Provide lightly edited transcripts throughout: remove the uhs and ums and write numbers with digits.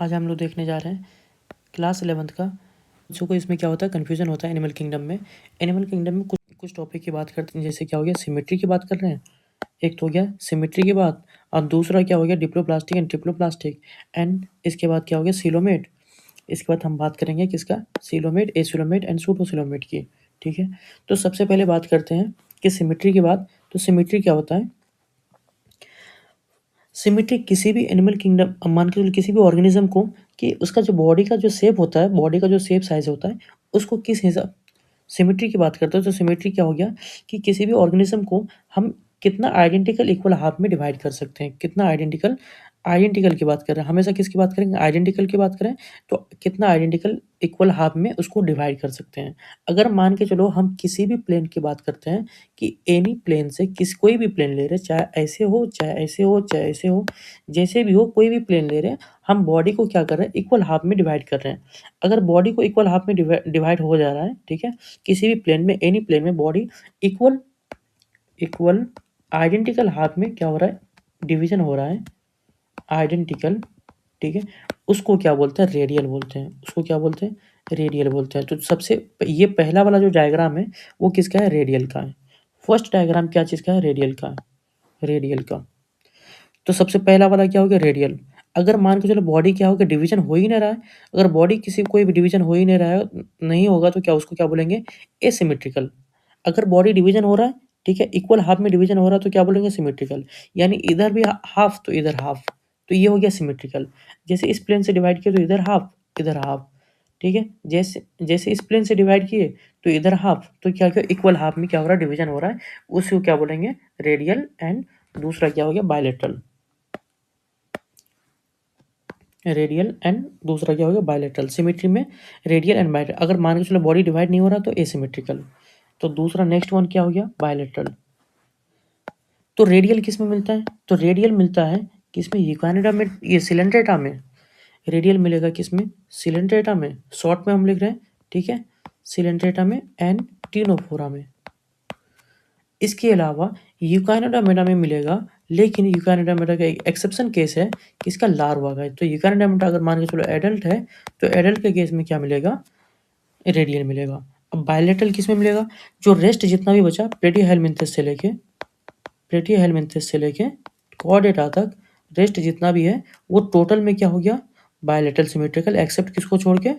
आज हम लोग देखने जा रहे हैं क्लास 11th का। बच्चों को इसमें क्या होता है, कन्फ्यूजन होता है एनिमल किंगडम में। एनिमल किंगडम में कुछ कुछ टॉपिक की बात करते हैं, जैसे क्या हो गया सिमेट्री की बात कर रहे हैं। एक तो हो गया सिमेट्री की बात, और दूसरा क्या हो गया डिप्लोप्लास्टिक एंड ट्रिप्लोप्लास्टिक, एंड इसके बाद क्या हो गया सिलोमेट। इसके बाद हम बात करेंगे किसका, सिलोमेट, एसिलोमेट एंड सूडोसिलोमेट की। ठीक है, तो सबसे पहले बात करते हैं कि सिमेट्री की बात। तो सिमेट्री क्या होता है, सिमेट्री किसी भी एनिमल किंगडम मान के चलो किसी भी ऑर्गेनिज्म को, कि उसका जो बॉडी का जो शेप होता है, बॉडी का जो शेप साइज होता है, उसको किस हिसाब, सिमेट्री की बात करते हो तो सिमेट्री क्या हो गया कि किसी भी ऑर्गेनिज्म को हम कितना आइडेंटिकल इक्वल हाफ में डिवाइड कर सकते हैं। कितना आइडेंटिकल, आइडेंटिकल की बात कर रहे हैं, हमेशा किसकी बात करेंगे, आइडेंटिकल की बात करें तो कितना आइडेंटिकल इक्वल हाफ में उसको डिवाइड कर सकते हैं। अगर मान के चलो हम किसी भी प्लेन की बात करते हैं कि एनी प्लेन से कोई भी प्लेन ले रहे हैं, चाहे ऐसे हो चाहे ऐसे हो चाहे ऐसे हो, जैसे भी हो कोई भी प्लेन ले रहे हैं, हम बॉडी को क्या कर रहे हैं, इक्वल हाफ में डिवाइड कर रहे हैं। अगर बॉडी को इक्वल हाफ में डिवाइड हो जा रहा है, ठीक है, किसी भी प्लेन में, एनी प्लेन में body equal equal identical half में क्या हो रहा है, डिवीजन हो रहा है, आइडेंटिकल। ठीक है, उसको क्या बोलते हैं, रेडियल बोलते हैं। उसको क्या बोलते हैं, रेडियल बोलते हैं। तो सबसे ये पहला वाला जो डायग्राम है वो किसका है, रेडियल का है। फर्स्ट डायग्राम क्या चीज़ का है, रेडियल का, रेडियल का। तो सबसे पहला वाला क्या हो गया, रेडियल। अगर मान के चलो बॉडी क्या होगा, डिवीजन हो ही नहीं रहा है, अगर बॉडी किसी कोई भी डिवीजन हो ही नहीं रहा है, नहीं होगा तो क्या उसको क्या बोलेंगे, एसिमेट्रिकल। अगर बॉडी डिवीजन हो रहा है, ठीक है, इक्वल हाफ में डिवीजन हो रहा है तो क्या बोलेंगे, सिमेट्रिकल। यानी इधर भी हाफ तो इधर हाफ, तो ये हो गया सिमेट्रिकल। जैसे इस प्लेन से डिवाइड किया तो इधर हाफ इधर हाफ, ठीक है, जैसे जैसे इस प्लेन से डिवाइड किए तो इधर हाफ, तो क्या क्या इक्वल हाफ में क्या हो रहा है, डिवीजन हो रहा है, उसको क्या बोलेंगे, रेडियल। एंड दूसरा क्या हो गया, बायलेटरल, रेडियल एंड दूसरा क्या हो गया, बायलेटरल। सिमेट्री में रेडियल एंड बायलेटरल। अगर मान के चलो बॉडी डिवाइड नहीं हो रहा तो एसिमेट्रिकल। तो दूसरा नेक्स्ट वन क्या हो गया, बायलेटरल। तो रेडियल किस में मिलता है, तो रेडियल मिलता है किसमें, यूकानिडा में, ये सिलेंड्रेटा में। रेडियल मिलेगा किसमें, सिलेंड्रेटा में, शॉर्ट में हम लिख रहे हैं, ठीक है, सिलेंड्रेटा में एंड टिनोफोरा में। इसके अलावा यूकानिडामेटा में मिलेगा, लेकिन यूकानिडामेटा का एक एक्सेप्शन केस है कि इसका लार्वा का है। तो यूकानिडामेटा अगर मान के चलो एडल्ट है तो एडल्ट के केस में क्या मिलेगा, रेडियल मिलेगा। अब बायलेटरल किस में मिलेगा, जो रेस्ट जितना भी बचा प्लेटी हेलमिंथेस से लेके कॉर्डेटा तक, रेस्ट जितना भी है वो टोटल में क्या हो गया, बायलेटरल सिमेट्रिकल, एक्सेप्ट किसको छोड़ के,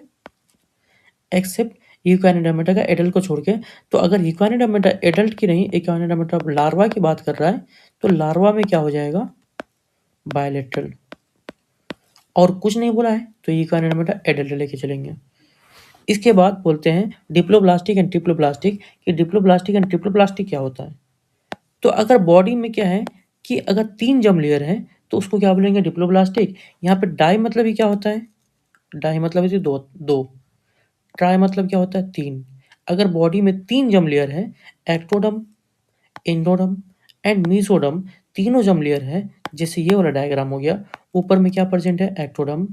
एक्सेप्ट यूकानिडामेटा का एडल्ट को छोड़ के। तो अगर यूकानिडामेटा एडल्ट की नहीं, यूकानिडामेटा लार्वा की बात कर रहा है, तो लार्वा में क्या हो जाएगा, बायलेटरल। और कुछ नहीं बोला है तो यूकानिडामेटा एडल्ट लेके चलेंगे। इसके बाद बोलते हैं डिप्लोब्लास्टिक एंड ट्रिप्लोब्लास्टिक, कि डिप्लोब्लास्टिक एंड ट्रिप्लोब्लास्टिक क्या होता है। तो अगर बॉडी में क्या है कि अगर 3 जर्म लेयर है तो उसको क्या बोलेंगे, डिप्लोब्लास्टिक। यहाँ पे डाई मतलब ही क्या होता है, डाई मतलब है दो दो, ट्राई मतलब क्या होता है, 3। अगर बॉडी में 3 जर्म लेयर है, एक्टोडर्म, एंडोडर्म एंड मीसोडर्म, तीनों जर्म लेयर है, जैसे ये वाला डायग्राम हो गया। ऊपर में क्या प्रेजेंट है, एक्टोडर्म,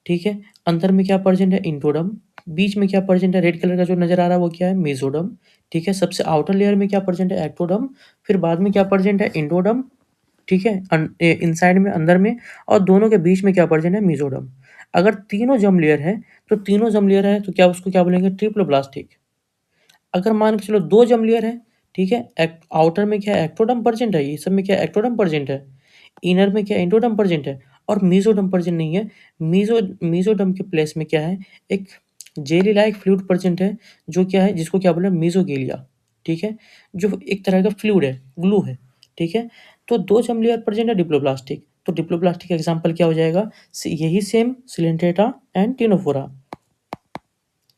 ठीक है, अंदर में क्या प्रेजेंट है, इंटोडर्म, बीच में क्या प्रेजेंट है, रेड कलर का जो नजर आ रहा है वो क्या है, मेसोडर्म, ठीक है। सबसे आउटर लेयर में क्या प्रेजेंट है, एक्टोडर्म, फिर बाद में क्या प्रेजेंट है, इंडोडर्म, ठीक है, इनसाइड में, अंदर में, और दोनों के बीच में क्या प्रेजेंट है, मेसोडर्म। अगर तीनों जर्म लेयर है, तो तीनों जर्म लेयर है तो क्या उसको क्या बोलेंगे, ट्रिप्लोब्लास्टिक। अगर मान के चलो 2 जर्म लेयर है, ठीक है, आउटर में क्या एक्टोडर्म प्रेजेंट है, ये सब में क्या एक्टोडर्म प्रेजेंट है, इनर में क्या एंडोडर्म प्रेजेंट है, और मेसोडर्म प्रेजेंट नहीं है। मेसोडर्म के प्लेस में क्या है, एक जेली लाइक फ्लूइड प्रेजेंट है, जो क्या है, जिसको क्या बोले, मेसोगेलिया, ठीक है, जो एक तरह का फ्लूइड है, ग्लू है, ठीक है। तो 2 जर्म लेयर प्रेजेंट है डिप्लोब्लास्टिक, तो डिप्लोब्लास्टिक का एग्जांपल क्या हो जाएगा, यही same Coelenterata and Ctenophora.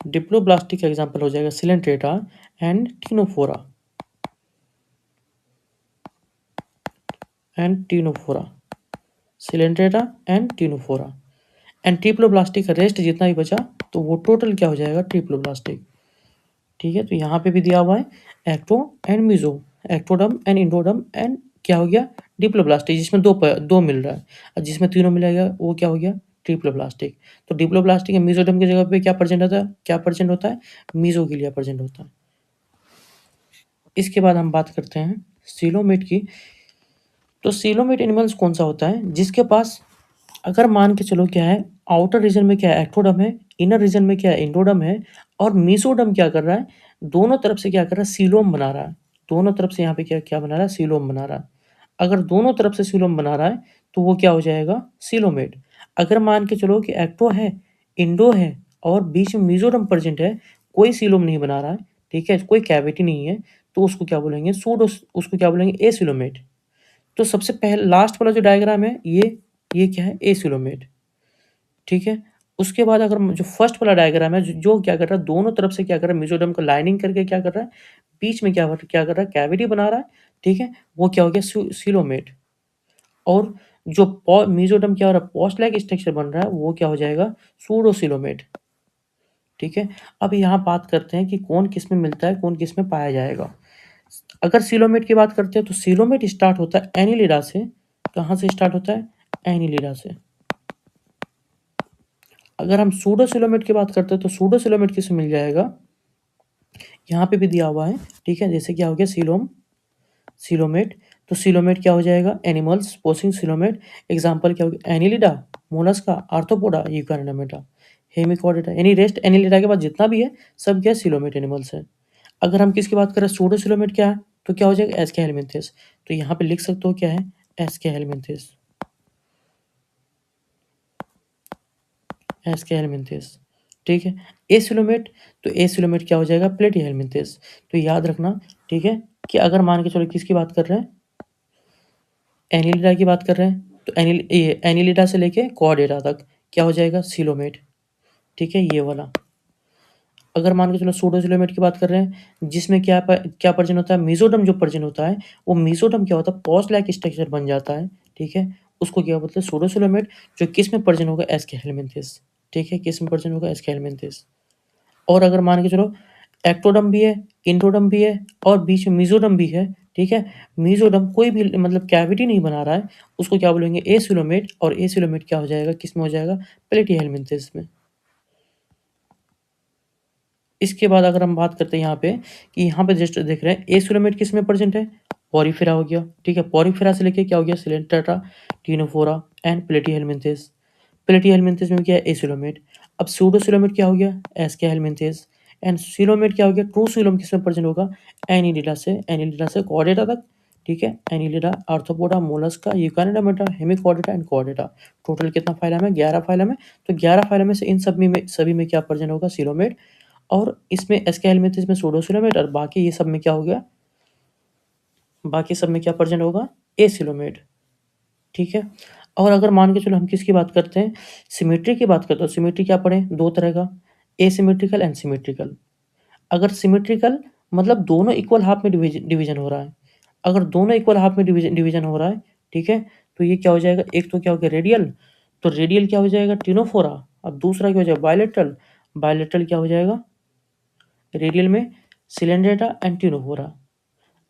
Diploblastic का एग्जांपल हो जाएगा Coelenterata and Ctenophora, Coelenterata and Ctenophora. And triploblastic का रेस्ट जितना भी बचा तो वो टोटल क्या हो जाएगा, ट्रिप्लोब्लास्टिक, ठीक है। तो यहाँ पे भी दिया हुआ है ecto and meso, ectoderm and endoderm and क्या हो गया, डिप्लोब्लास्टिक, जिसमें दो मिल रहा है, और जिसमें तीनों मिलेगा वो क्या हो गया, ट्रिप्लोब्लास्टिक। तो डिप्लोब्लास्टिक या मीजोडम की जगह पे क्या प्रेजेंट होता है, मीजोगिलिया प्रेजेंट होता है। इसके बाद हम बात करते हैं सीलोमेट की। तो सीलोमेट एनिमल्स कौन सा होता है, जिसके पास अगर मान के चलो क्या है, आउटर रीजन में क्या है, एक्टोडर्म है, इनर रीजन में क्या है, एंडोडर्म है और मेसोडर्म क्या कर रहा है, दोनों तरफ से क्या कर रहा है, सीलोम बना रहा है। दोनों तरफ से यहाँ पे क्या क्या बना रहा है, सीलोम बना रहा है। अगर दोनों तरफ से सीलोम बना रहा है तो वो क्या हो जाएगा, सीलोमेट। अगर मान के चलो कि एक्टो है, इंडो है और बीच में मेसोडर्म प्रेजेंट है, कोई सीलोम नहीं बना रहा है, ठीक है, कोई कैविटी नहीं है, तो उसको क्या बोलेंगे, सूडो, उसको क्या बोलेंगे, एसिलोमेट। तो सबसे पहले लास्ट वाला जो डायग्राम है ये क्या है, एसिलोमेट, ठीक है। उसके बाद अगर जो फर्स्ट वाला डायग्राम है, जो क्या कर रहा है, दोनों तरफ से क्या कर रहा है, मेसोडर्म को लाइनिंग करके क्या कर रहा है, बीच में क्या कर रहा है, कैविटी बना रहा है, ठीक है, वो क्या हो गया, सीलोमेट। और जो मेसोडर्म क्या हो रहा है, पोस्ट लाइक स्ट्रक्चर बन रहा है, वो क्या हो जाएगा, सूडोसिलोमेट, ठीक है। अब यहाँ बात करते हैं कि कौन किस में मिलता है, कौन किस में पाया जाएगा। अगर सीलोमेट की बात करते हैं तो सीलोमेट स्टार्ट होता है एनिलिडा से। कहाँ से स्टार्ट होता है, एनिलिडा से। अगर हम सूडोसिलोमेट की बात करते हैं तो सूडोसिलोमेट किसमें मिल जाएगा, यहाँ पे भी दिया हुआ है, ठीक है। जैसे क्या हो गया, सीलोमेट। तो सीलोमेट क्या हो जाएगा, एनिमल्स पोसिंग सीलोमेट। एग्जाम्पल क्या हो गया, एनिलिडा, मोलस्का, आर्थ्रोपोडा, यूकारियोटा, हेमिकॉर्डेटा, यानी रेस्ट एनिलिडा के बाद जितना भी है सब क्या सीलोमेट एनिमल्स है। अगर हम किसकी बात करें, सूडोसिलोमेट क्या है, तो क्या हो जाएगा, एस्के हेलमिंथेस। तो यहाँ पे लिख सकते हो क्या है, एस्के हेलमिंथेस, एस्के हेलमिंथेस, ठीक है। एसिलोमेट, तो एसिलोमेट क्या हो जाएगा, प्लेटी हेलमिंथेस। तो याद रखना, ठीक है, कि अगर मान के चलो किसकी बात कर रहे हैं, एनिलिडा की बात कर रहे हैं, तो एनिलिडा से लेके कॉर्डेटा तक क्या हो जाएगा, सीलोमेट, ठीक है, ये वाला। अगर मान के चलो सूडोसिलोमेट की बात कर रहे हैं, जिसमें क्या पर्जन होता है, मेसोडर्म जो पर्जन होता है, वो मेसोडर्म क्या होता है, पॉज लाइक स्ट्रक्चर बन जाता है, ठीक है। उसको क्या बोलते हैं, सूडोसिलोमेट। जो किस में पर्जन होगा, एस्के हेलमिंथेस, ठीक है, किस में पर्जन होगा, एस्के हेलमिंथेस। और अगर मान के चलो एक्टोडर्म भी है, इंडोडर्म भी है और बीच में मेसोडर्म भी है, ठीक है। मेसोडर्म कोई भी मतलब कैविटी नहीं बना रहा है, उसको क्या बोलेंगे, एसिलोमेट। और एसिलोमेट क्या हो जाएगा, किसमें हो जाएगा, प्लेटिहेलमिन्थेस में। इसके बाद अगर हम बात करते हैं यहाँ पे, कि यहाँ पे जस्ट देख रहे हैं एसिलोमेट किसमें प्रेजेंट है, पॉरीफेरा हो गया, ठीक है। पॉरीफेरा से लेके क्या हो गया, सिलेंट्रेटा, टिनोफोरा एंड प्लेटिहेलमिन्थेस। प्लेटिहेलमिन्थेस में क्या है, एसिलोमेट। अब सूडोसिलोमेट क्या हो गया, एस्के हेलमिन्थेस। एंड सिलोमेट क्या हो गया, ट्रू सिलोम किसमें प्रेजेंट होगा, एनिलिडा से कॉर्डेटा तक, ठीक है। Annelida, Arthropoda, Mollusca, Eukaryota, Hemichordata and Chordata. Total कितना फाइलम है, 11 फाइलम है। तो 11 फाइलम में से इन सभी में क्या प्रेजेंट होगा, सिलोमेट। और इसमें एस्के हेलमिन्थेस में सूडोसिलोमेट और बाकी ये सब में क्या हो गया, बाकी सब में क्या प्रेजेंट होगा, एसिलोमेट, ठीक है। और अगर मान के चलो हम किसकी बात करते हैं, सिमेट्री की बात करते हैं, तो सिमेट्री क्या पढ़े, दो तरह का, एसिमेट्रिकल एंड सिमेट्रिकल। अगर सिमेट्रिकल मतलब दोनों इक्वल हाफ में डिवीजन हो रहा है। अगर दोनों इक्वल हाफ में डिवीजन हो रहा है, ठीक है, तो ये क्या हो जाएगा, एक तो क्या हो गया, रेडियल। तो रेडियल क्या हो जाएगा, टिनोफोरा। और दूसरा क्या हो जाएगा, बायलेटरल। बायलेटरल क्या हो जाएगा, रेडियल में सिलेंड्रेटा एंड टिनोफोरा।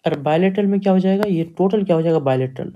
और बायलेटरल में क्या हो जाएगा, ये टोटल क्या हो जाएगा, बायलेटरल।